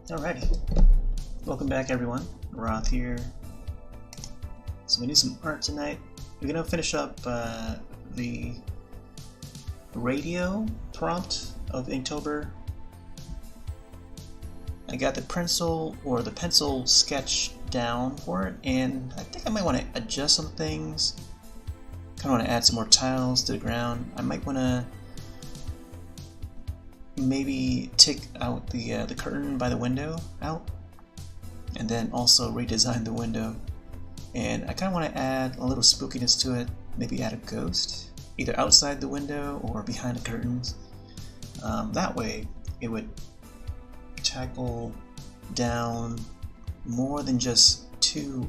Alrighty, welcome back everyone. Roth here. So we do some art tonight. We're gonna finish up the radio prompt of Inktober. I got the pencil sketch down for it, and I think I might want to adjust some things. Kind of want to add some more tiles to the ground. I might want to maybe take out the curtain by the window out, and then also redesign the window. And I kind of want to add a little spookiness to it. Maybe add a ghost, either outside the window or behind the curtains. That way, it would tackle down more than just two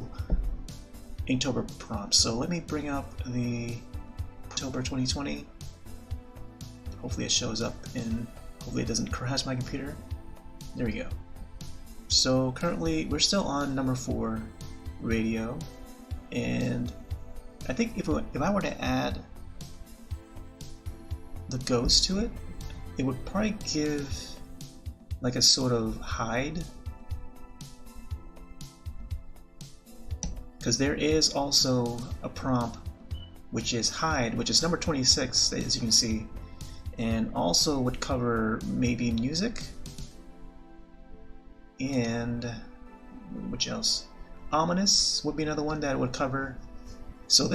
Inktober prompts. So let me bring up the Inktober 2020. Hopefully it shows up and hopefully it doesn't crash my computer. There we go. So currently we're still on number 4, radio, and I think if I were to add the ghost to it, it would probably give like a sort of hide, because there is also a prompt which is hide, which is number 26, as you can see, and also would cover maybe music, and which else? Ominous would be another one that would cover. So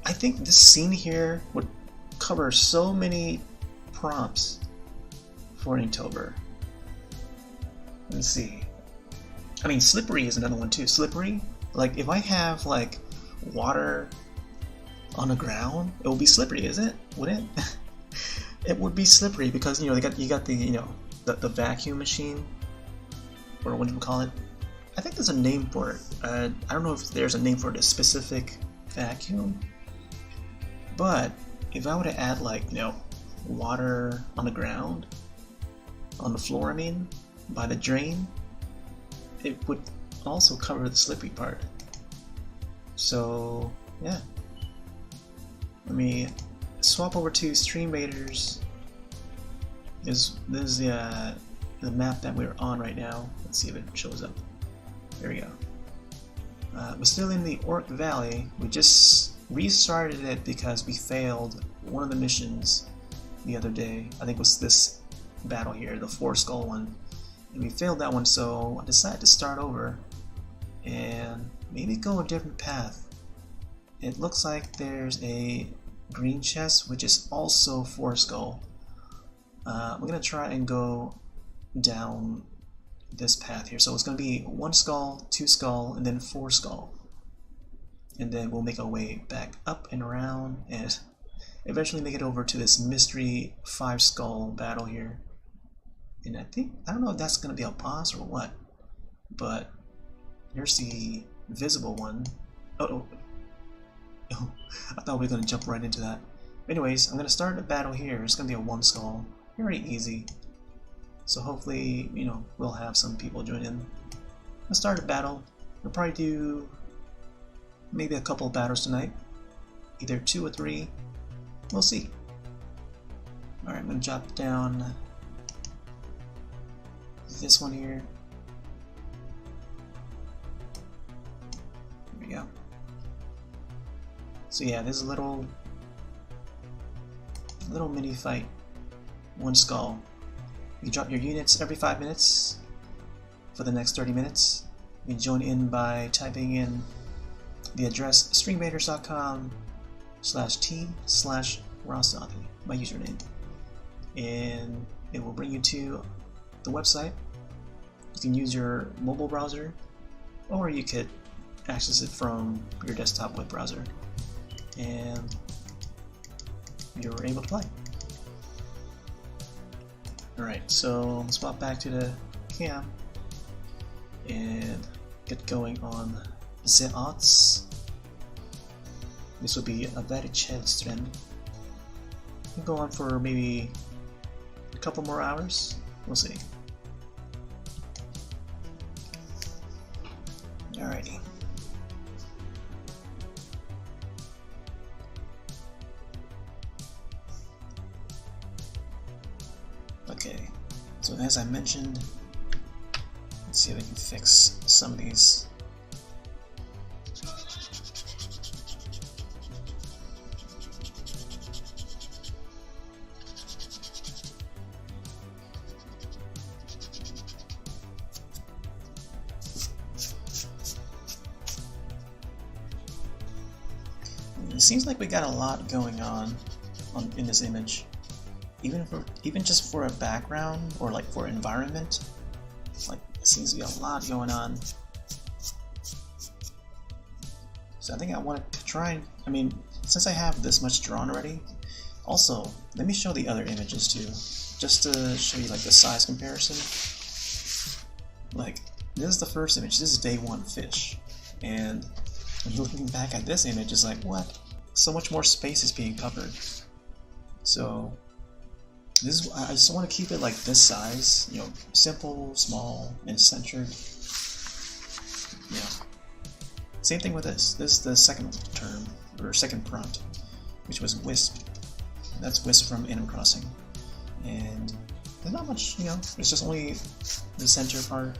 I think this scene here would cover so many prompts for Inktober. Let's see. I mean, slippery is another one too. Slippery, like if I have like water on the ground, it will be slippery, isn't it? Wouldn't it? It would be slippery because you got the the vacuum machine, or what do you call it? I think there's a name for it. I don't know if there's a name for it, a specific vacuum. But if I were to add like water on the ground, on the floor, I mean, by the drain, it would also cover the slippery part. So yeah, let me swap over to Stream Raiders. This is the map that we're on right now. Let's see if it shows up. There we go. We're still in the Orc Valley. We just restarted it because we failed one of the missions the other day. I think it was this battle here, the 4 skull one. And we failed that one, so I decided to start over and maybe go a different path. It looks like there's a green chest, which is also 4 skull. We're gonna try and go down this path here. So it's gonna be 1 skull, 2 skull, and then 4 skull. And then we'll make our way back up and around and eventually make it over to this mystery 5 skull battle here. And I don't know if that's gonna be a boss or what, but here's the visible one. Oh, I thought we were gonna jump right into that. Anyways, I'm gonna start a battle here. It's gonna be a 1 skull, very easy. So hopefully, we'll have some people join in. Let's start a battle. We'll probably do maybe a couple of battles tonight, either 2 or 3. We'll see. All right, I'm gonna drop down this one here. There we go. So yeah, this is a little mini fight. 1 skull. You drop your units every 5 minutes for the next 30 minutes. You can join in by typing in the address streamraiders.com/t/Rossothy, my username, and it will bring you to the website. You can use your mobile browser, or you could access it from your desktop web browser, and you're able to play. Alright, so let's swap back to the cam and get going on the odds. This will be a very chill stream. We'll go on for maybe a couple more hours. We'll see. Alrighty. Okay, so as I mentioned, Let's see if we can fix some of these. It seems like we got a lot going on in this image. Even just for a background or like for environment, like it seems to be a lot going on. So I think I wanted to try, I mean, since I have this much drawn already, also let me show the other images too, just to show you like the size comparison. Like this is the first image, this is day one fish, and when looking back at this image, it's like, what? So much more space is being covered. So this is, I just want to keep it like this size, you know, simple, small, and centered. Yeah. Same thing with this. This is the second term, or second prompt, which was Wisp. That's Wisp from Animal Crossing. And there's not much, you know, it's just only the center part.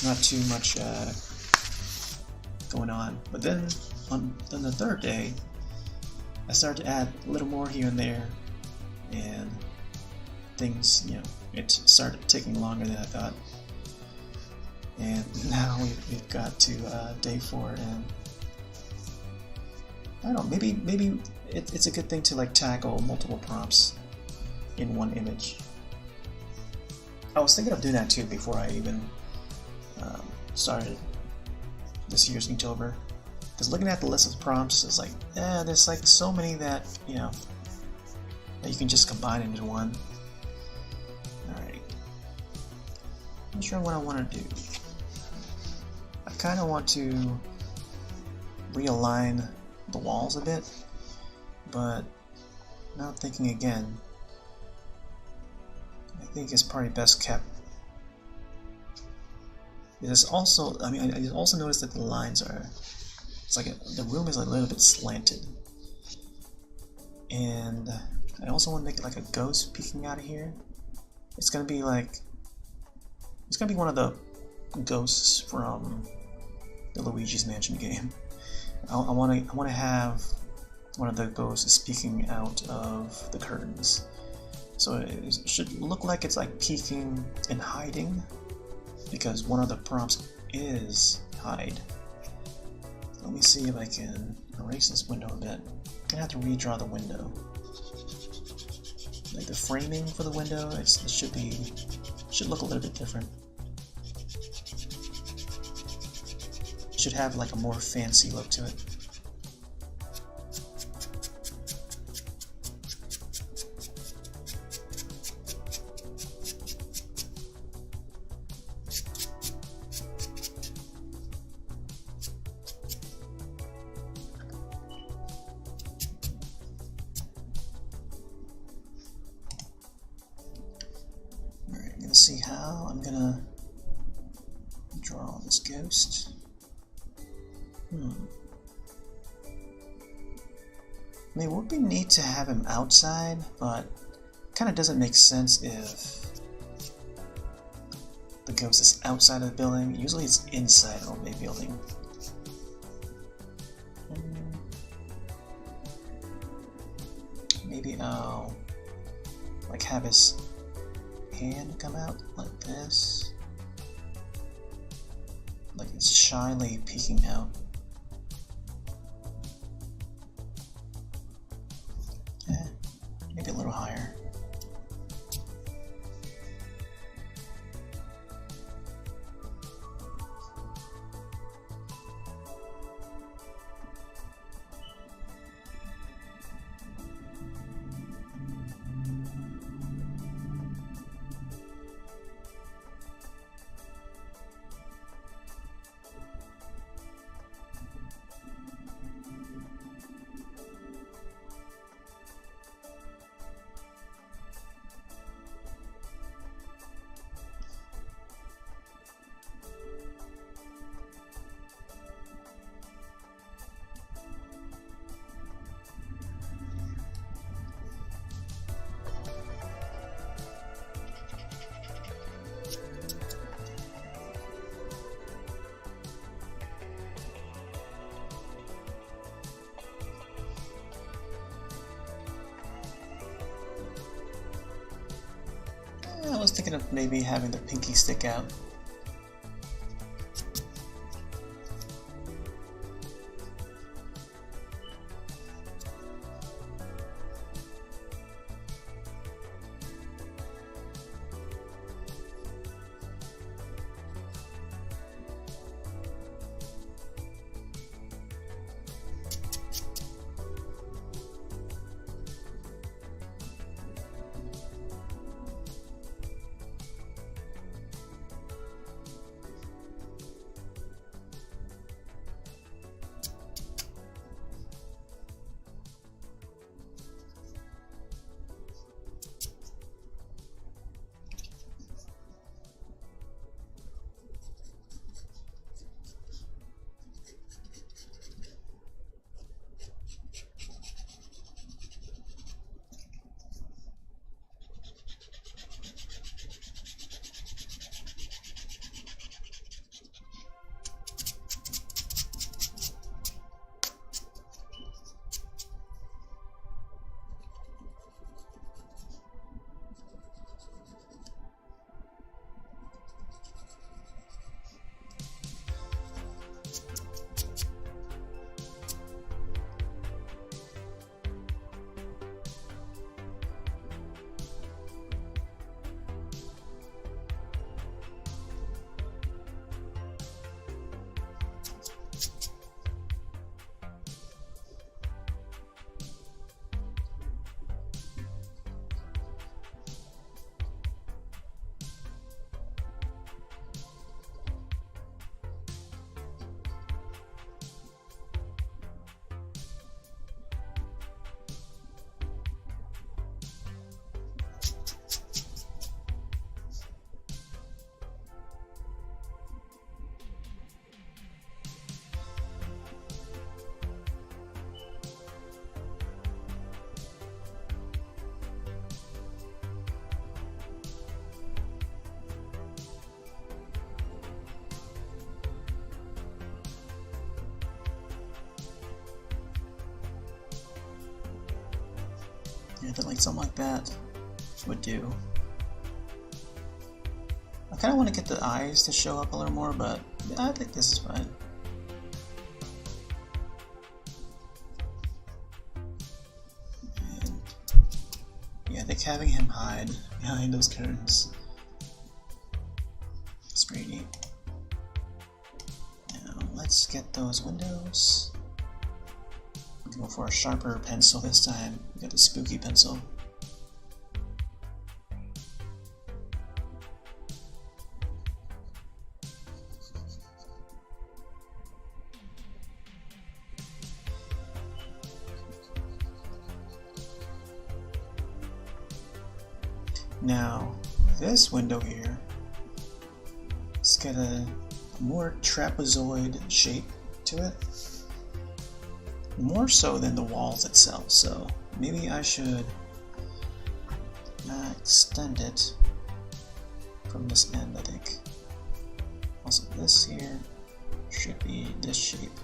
Not too much going on. But then, on the third day, I started to add a little more here and there, and things, you know, it started taking longer than I thought. And now we've got to day 4, and I don't know, maybe it's a good thing to like tackle multiple prompts in one image. I was thinking of doing that too before I even started this year's Inktober, because looking at the list of prompts, it's like, there's like so many that, you know, that you can just combine into one. Alright. I'm not sure what I want to do. I kind of want to realign the walls a bit, but now thinking again, I think it's probably best kept. There's also, I mean, I also noticed that the lines are, it's like the room is a little bit slanted, and I also want to make it like a ghost peeking out of here. It's gonna be like, it's gonna be one of the ghosts from the Luigi's Mansion game. I want to have one of the ghosts peeking out of the curtains, so it should look like it's like peeking and hiding, because one of the prompts is hide. Let me see if I can erase this window a bit. I'm gonna have to redraw the window. Like the framing for the window, it should look a little bit different. It should have like a more fancy look to it. Let's see how I'm gonna draw this ghost. I mean, it would be neat to have him outside, but kind of doesn't make sense if the ghost is outside of the building. Usually it's inside of a building. Maybe I'll like have his hand come out like this, like it's shyly peeking out. Maybe a little higher. thinking of maybe having the pinky stick out. Yeah, I feel like something like that would do. I kind of want to get the eyes to show up a little more, but I think this is fine. And yeah, I think having him hide behind those curtains is pretty neat. Now let's get those windows. Go for a sharper pencil this time. We got the spooky pencil. Now, this window here, it's got a more trapezoid shape to it. More so than the walls itself, so maybe I should extend it from this end, I think. Also, this here should be this shape.